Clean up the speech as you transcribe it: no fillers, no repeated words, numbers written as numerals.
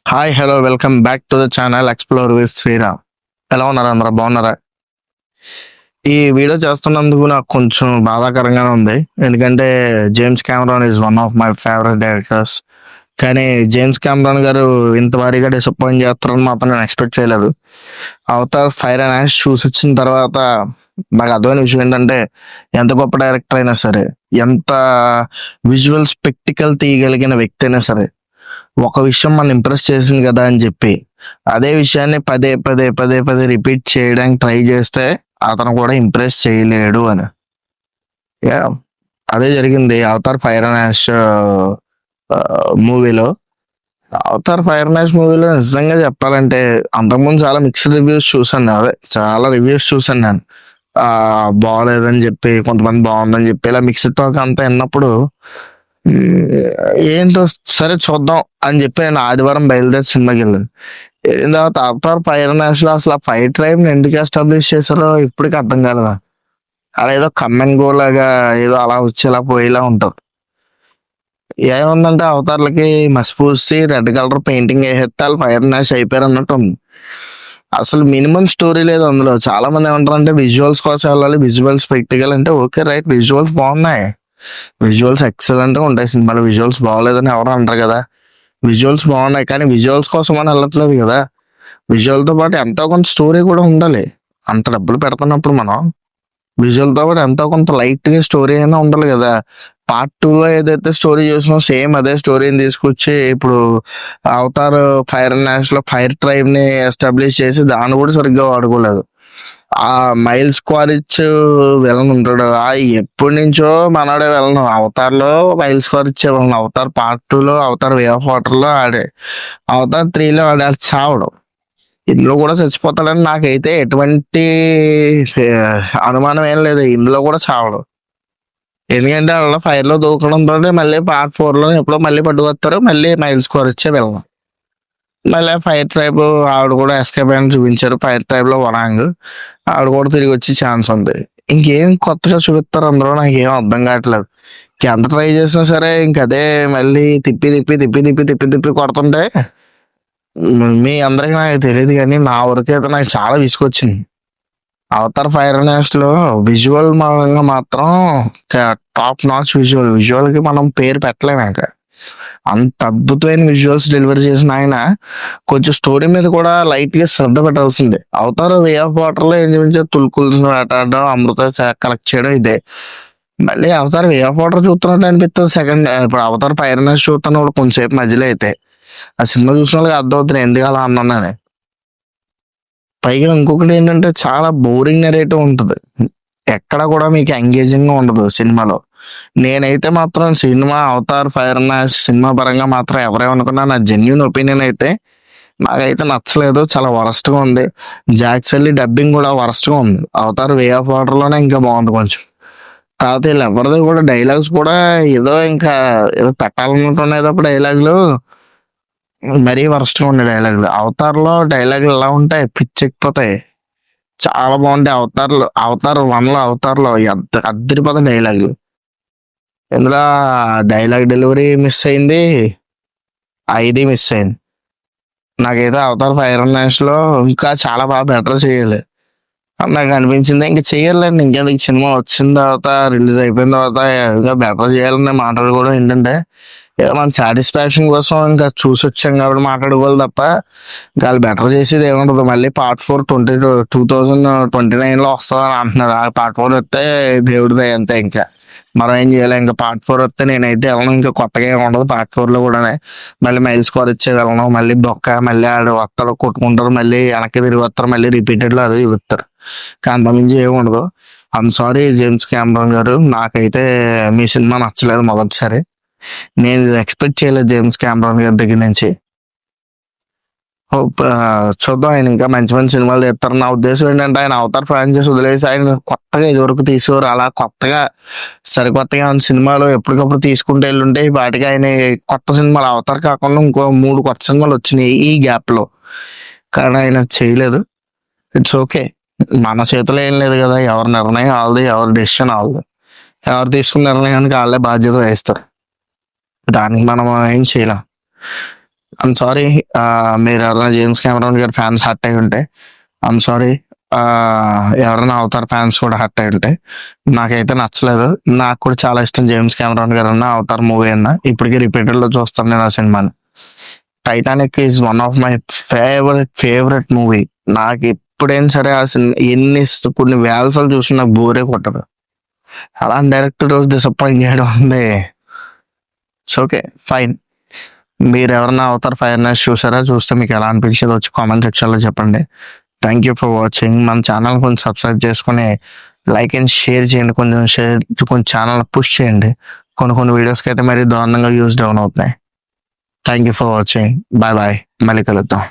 Hi hello welcome back to the channel explore with Sriram. ఎలా ఉన్నారు అందరూ బాగున్నారా? ఈ వీడియో చేస్తున్నందుకు నాకు కొంచెం బాధాకరంగానే ఉంది. ఎందుకంటే James Cameron is one of my favourite directors. కానీ జేమ్స్ కెమెరాన్ గారు ఇంత భారీగా డిసప్పాయింట్ చేస్తారని మాత్రం నేను ఎక్స్పెక్ట్ చేయలేదు. అవతార్ ఫైర్ అండ్ యాష్ చూసి వచ్చిన తర్వాత నాకు అర్థమైన విషయం ఏంటంటే, ఎంత గొప్ప డైరెక్టర్ అయినా సరే, ఎంత విజువల్ స్పెక్టికల్ తీయగలిగిన వ్యక్తి అయినా సరే, ఒక విషయం మనం ఇంప్రెస్ చేసింది కదా అని చెప్పి అదే విషయాన్ని పదే పదే పదే పదే రిపీట్ చేయడానికి ట్రై చేస్తే అతను కూడా ఇంప్రెస్ చేయలేడు అని. యా, అదే జరిగింది అవతార్ ఫైర్ అండ్ యాష్ మూవీలో. అవతార్ ఫైర్ అండ్ యాష్ మూవీలో నిజంగా చెప్పాలంటే అంతకుముందు చాలా మిక్స్డ్ రివ్యూస్ చూసాను. అదే చాలా రివ్యూస్ చూసాను నేను. ఆ బాగోలేదని చెప్పి, కొంతమంది బాగుందని చెప్పి, ఇలా మిక్స్డ్ టాక్ అంతా విన్నప్పుడు మ్, ఏంటో సరే చూద్దాం అని చెప్పి నేను ఆదివారం బయలుదేరి సినిమాకి వెళ్ళాను. వెళ్ళిన తర్వాత అవతార్ ఫైర్ అండ్ యాష్ లో అసలు ఆ ఫైర్ ట్రైబ్ ఎందుకు ఎస్టాబ్లిష్ చేశారో ఇప్పటికీ అర్థం కాలేదా. అలా ఏదో కమ్ అండ్ గో లాగా ఏదో అలా వచ్చేలా పోయేలా ఉంటారు. ఏముందంటే అవతార్లకి మసి పూసి రెడ్ కలర్ పెయింటింగ్ వేసేస్తే వాళ్ళు ఫైర్ అండ్ యాష్ అయిపోయారు అన్నట్టు ఉంది. అసలు మినిమం స్టోరీ లేదు అందులో. చాలా మంది ఏమంటారంటే విజువల్స్ కోసం వెళ్ళాలి, విజువల్స్ స్పెక్టికల్ అంటే ఓకే రైట్, విజువల్స్ బాగున్నాయి, విజువల్స్ ఎక్సలెంట్ గా ఉంటాయి సినిమాలో. విజువల్స్ బాగోలేదని ఎవరు అంటారు కదా. విజువల్స్ బాగున్నాయి కానీ విజువల్స్ కోసం అని వెళ్ళట్లేదు కదా. విజువల్ తో పాటు ఎంతో కొంత స్టోరీ కూడా ఉండాలి. అంత డబ్బులు పెడుతున్నప్పుడు మనం విజువల్ తో పాటు ఎంతో కొంత లైట్ గా స్టోరీ అయినా ఉండాలి కదా. పార్ట్ టూ లో ఏదైతే స్టోరీ చూసినా సేమ్ అదే స్టోరీని తీసుకొచ్చి ఇప్పుడు అవతార్ ఫైర్ అండ్ యాష్ లో ఫైర్ ట్రైబ్ ని ఎస్టాబ్లిష్ చేసి దాన్ని కూడా సరిగ్గా వాడుకోలేదు. ఆ మైల్స్ క్వారిచ్ విలన్ ఉంటాడు, ఆ ఎప్పటి నుంచో మనోడే విలన్. అవతార్ లో Miles Quaritch villain, Avatar part two లో, అవతార్ వే ఆఫ్ వాటర్ లో ఆడే, అవతార్ త్రీలో ఆడే చావడం. ఇందులో కూడా చచ్చిపోతాడని నాకైతే ఎటువంటి అనుమానం ఏం లేదు. ఇందులో కూడా చావడం. ఎందుకంటే అలా ఫైర్ లో దూకడంతో మళ్ళీ పార్ట్ ఫోర్ లో ఎప్పుడో మళ్ళీ పట్టుకొస్తారు, మళ్ళీ మైల్స్ క్వారిచ్చే విలన్. మళ్ళీ ఫైర్ ట్రైబ్ ఆవిడ కూడా ఎస్కేప్ అని చూపించారు. ఫైర్ ట్రైబ్ లో వరాంగ్ ఆవిడ కూడా తిరిగి వచ్చే ఛాన్స్ ఉంది. ఇంకేం కొత్తగా చూపిస్తారు అందులో నాకేం అర్థం కావట్లేదు. ఎంత ట్రై చేసినా సరే ఇంకదే మళ్ళీ తిప్పి తిప్పి తిప్పి తిప్పి తిప్పి తిప్పి కొడుతుంటే మీ అందరికి నాకు తెలియదు కానీ నా వరకు అయితే నాకు చాలా విసుకొచ్చింది. అవతార్ ఫైర్ నెస్ట్ లో విజువల్ పరంగా మాత్రం టాప్ నాచ్ విజువల్. విజువల్ కి మనం పేరు పెట్టలేము ఇంకా. అంత అద్భుతమైన విజువల్స్ డెలివరీ చేసిన ఆయన కొంచెం స్టోరీ మీద కూడా లైట్ గా శ్రద్ధ పెట్టాల్సిందే. అవతార్ వే ఆఫ్ వాటర్ లో ఏం చూపించారు, తులుకులు వేటాడడం, అమృత కలెక్ట్ చేయడం ఇదే. మళ్ళీ అవతార్ వే ఆఫ్ వాటర్ చూస్తున్నట్టు అనిపిస్తుంది సెకండ్. ఇప్పుడు అవతార్ ఫైర్ నెస్ట్ చూస్తున్నప్పుడు కొంచెంసేపు మధ్యలో అయితే ఆ సినిమా చూసిన వాళ్ళకి అర్థం అవుతుంది ఎందుకు అలా అన్నానని. పైగా ఇంకొకటి ఏంటంటే చాలా బోరింగ్ నెరేటివ్ ఉంటుంది. ఎక్కడ కూడా మీకు ఎంగేజింగ్ గా ఉండదు సినిమాలో. నేనైతే మాత్రం సినిమా అవతార్ ఫైర్ సినిమా పరంగా మాత్రం ఎవరేమనుకున్నా నా జెన్యున్ ఒపీనియన్ అయితే నాకైతే నచ్చలేదు. చాలా వరస్ట్ గా ఉంది. జాక్సెల్లీ డబ్బింగ్ కూడా వరస్ట్ గా ఉంది. అవతార్ వే ఆఫ్ వాటర్ లోనే ఇంకా బాగుంది కొంచెం. తర్వాత వీళ్ళు ఎవరిది కూడా డైలాగ్స్ కూడా ఏదో ఇంకా ఏదో పెట్టాలన్నట్టున్నాయి తప్ప డైలాగులు మరీ వరస్ట్ గా ఉండే డైలాగులు. అవతార్ లో డైలాగులు ఎలా ఉంటాయి, పిచ్చెక్కిపోతాయి. చాలా బాగుంటాయి అవతార్లో. అవతార్ వన్ లో, అవతార్ లో అద్దరిపోతాయి డైలాగులు. ఇందులో డైలాగ్ డెలివరీ మిస్ అయింది, ఇది మిస్ అయింది. నాకైతే అవతార్ ఫైర్ అండ్ లో ఇంకా చాలా బాగా బెటర్ చేయాలి అని నాకు అనిపించింది. ఇంకా చెయ్యాలండి. ఇంకా నీకు సినిమా వచ్చిన తర్వాత, రిలీజ్ అయిపోయిన తర్వాత ఇంకా బెటర్ చేయాలనే మాటలు కూడా ఏంటంటే ఏదో మన సాటిస్ఫాక్షన్ కోసం ఇంకా చూసి వచ్చాం కాబట్టి మాట్లాడుకోవాలి తప్ప ఇంకా వాళ్ళు బెటర్ చేసేది ఏముండదు. మళ్ళీ పార్ట్ ఫోర్ 2029 లో వస్తుందని అంటున్నారు. ఆ పార్ట్ ఫోర్ వస్తే దేవుడిదే అంతే. ఇంకా మనం ఏం చేయాలి. ఇంకా పార్ట్ ఫోర్ వస్తే నేనైతే వెళ్ళను. ఇంకా కొత్తగా ఏమి ఉండదు పార్ట్ ఫోర్ లో కూడా. మళ్ళీ మైల్స్ స్కోర్ ఇచ్చే వెళ్ళను. మళ్ళీ బొక్క, మళ్ళీ ఆడు వస్తారు కొట్టుకుంటారు, మళ్ళీ వెనక్కి తిరిగి వస్తారు, మళ్ళీ రిపీటెడ్ లో అది చూపిస్తారు. కానీ మించి ఏమి ఉండదు. ఐఎమ్ సారీ జేమ్స్ కెమెరాన్ గారు, నాకైతే మీ సినిమా నచ్చలేదు మొదటిసారి. నేను ఎక్స్పెక్ట్ చేయలేదు జేమ్స్ కెమెరాన్ గారి దగ్గర నుంచి. హోప్ చూద్దాం ఆయన ఇంకా మంచి మంచి సినిమాలు తీస్తారు. నా ఉద్దేశం ఏంటంటే ఆయన అవతార్ ఫ్రాంచైజ్ వదిలేసి ఆయన కొత్తగా ఇదివరకు తీసేవారు అలా కొత్తగా సరికొత్తగా ఆయన సినిమాలు ఎప్పటికప్పుడు తీసుకుంటూ వెళ్ళుంటే ఈ పాటికి ఆయన కొత్త సినిమాలు అవతార్ కాకుండా ఇంకో 3 కొత్త సినిమాలు వచ్చినాయి ఈ గ్యాప్ లో. కానీ ఆయన చేయలేదు. It's okay. మన చేతిలో ఏం లేదు కదా. ఎవరి నిర్ణయం వాళ్ళది, ఎవరి డెసిషన్ వాళ్ళది. ఎవరు తీసుకున్న నిర్ణయానికి వాళ్ళే బాధ్యత వహిస్తారు. దానికి మనం ఏం చేయలేం. I'm sorry. మీరు ఎవరైనా జేమ్స్ కెమెరాన్ గారి ఫ్యాన్స్ హర్ట్ అయి ఉంటే ఐమ్ సారీ. ఎవరైనా అవతార్ ఫ్యాన్స్ కూడా హర్ట్ అయి ఉంటే నాకైతే నచ్చలేదు. నాకు కూడా చాలా ఇష్టం జేమ్స్ కెమెరాన్ గారు అన్న అవతార్ మూవీ అన్న. ఇప్పటికీ రిపీటెడ్లో చూస్తాను నేను ఆ సినిమాని. Titanic is one of my favourite movie. నాకు ఎప్పుడైనా సరే ఆ సినిమా కొన్ని వేల సార్లు చూసి నాకు బోరే కొట్టదు. అలాంటి డైరెక్టర్ రోజు డిసప్పాయింట్ చేయడం ఉంది. It's okay, fine. మీరు ఎవరన్నా అవతార్ ఫైర్ నైట్స్ చూసారా? చూస్తే మీకు ఎలా అనిపించేది వచ్చి కామెంట్ సెక్షన్లో చెప్పండి. Thank you for watching. మన ఛానల్ కొంచెం సబ్స్క్రైబ్ చేసుకుని లైక్ అండ్ షేర్ చేయండి. కొంచెం ఛానల్ పుష్ చేయండి. కొన్ని వీడియోస్కి అయితే మరి దారుణంగా వ్యూస్ డౌన్ అవుతున్నాయి. Thank you for watching. Bye bye. మళ్ళీ కలుద్దాం.